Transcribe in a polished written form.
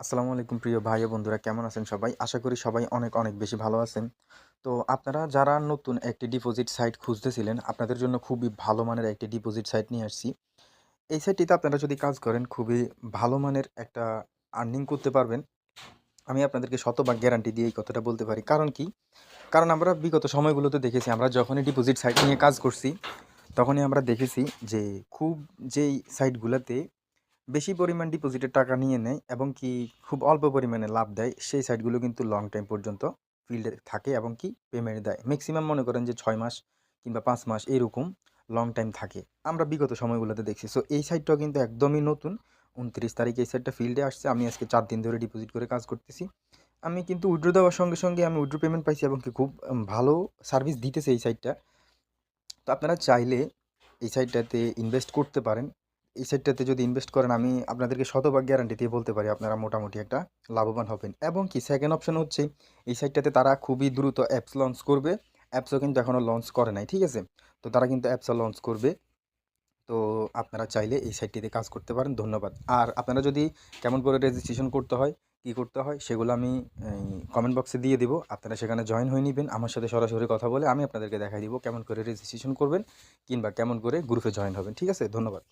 আসসালামু আলাইকুম প্রিয় ভাই ও বন্ধুরা, কেমন আছেন সবাই? আশা করি সবাই অনেক অনেক বেশি ভালো আছেন। তো আপনারা যারা নতুন একটি ডিপোজিট সাইট খুঁজতেছিলেন, আপনাদের জন্য খুবই ভালো মানের একটি ডিপোজিট সাইট নিয়ে আসছি। এই সাইটটিতে আপনারা যদি কাজ করেন খুবই ভালো মানের একটা আর্নিং করতে পারবেন। আমি আপনাদেরকে শতভাগ গ্যারান্টি দিয়ে এই কথাটা বলতে পারি। কারণ কি? কারণ আমরা বিগত সময়গুলোতে দেখেছি, আমরা যখনই ডিপোজিট সাইট নিয়ে কাজ করছি, তখনই আমরা দেখেছি যে খুব যেই সাইটগুলাতে বেশি পরিমাণ ডিপোজিটের টাকা নিয়ে নেয় এবং কি খুব অল্প পরিমাণে লাভ দেয়, সেই সাইটগুলো কিন্তু লং টাইম পর্যন্ত ফিল্ডে থাকে এবং কি পেমেন্ট দেয়। ম্যাক্সিমাম মনে করেন যে ৬ মাস কিংবা ৫ মাস এরকম লং টাইম থাকে। আমরা বিগত সময়গুলোতে দেখছি। সো এই সাইটটাও কিন্তু একদমই নতুন। ২৯ তারিখে এই সাইটটা ফিল্ডে আসছে। আমি আজকে ৪ দিন ধরে ডিপোজিট করে কাজ করতেছি। আমি কিন্তু উইথড্র দেওয়ার সঙ্গে, সঙ্গে আমি উইথড্র পেমেন্ট পাইছি এবং কি খুব ভালো সার্ভিস দিতেছে এই সাইটটা। তো আপনারা চাইলে এই সাইটটাতে ইনভেস্ট করতে পারেন। এই সাইটটাতে যদি ইনভেস্ট করেন, আমি আপনাদেরকে শতভাগ গ্যারান্টি দিয়ে বলতে পারি আপনারা মোটামুটি একটা লাভবান হবেন। এবং কি সেকেন্ড অপশন হচ্ছে, এই সাইটটাতে তারা খুবই দ্রুত অ্যাপস লঞ্চ করবে। অ্যাপসও কিন্তু এখনও লঞ্চ করে নাই, ঠিক আছে? তো তারা কিন্তু অ্যাপসও লঞ্চ করবে। তো আপনারা চাইলে এই সাইটটিতে কাজ করতে পারেন। ধন্যবাদ। আর আপনারা যদি কেমন করে রেজিস্ট্রেশন করতে হয়, কী করতে হয় সেগুলো আমি কমেন্ট বক্সে দিয়ে দিব। আপনারা সেখানে জয়েন হয়ে নিবেন। আমার সাথে সরাসরি কথা বলে আমি আপনাদেরকে দেখাই দিব কেমন করে রেজিস্ট্রেশন করবেন কিংবা কেমন করে গ্রুপে জয়েন হবেন। ঠিক আছে? ধন্যবাদ।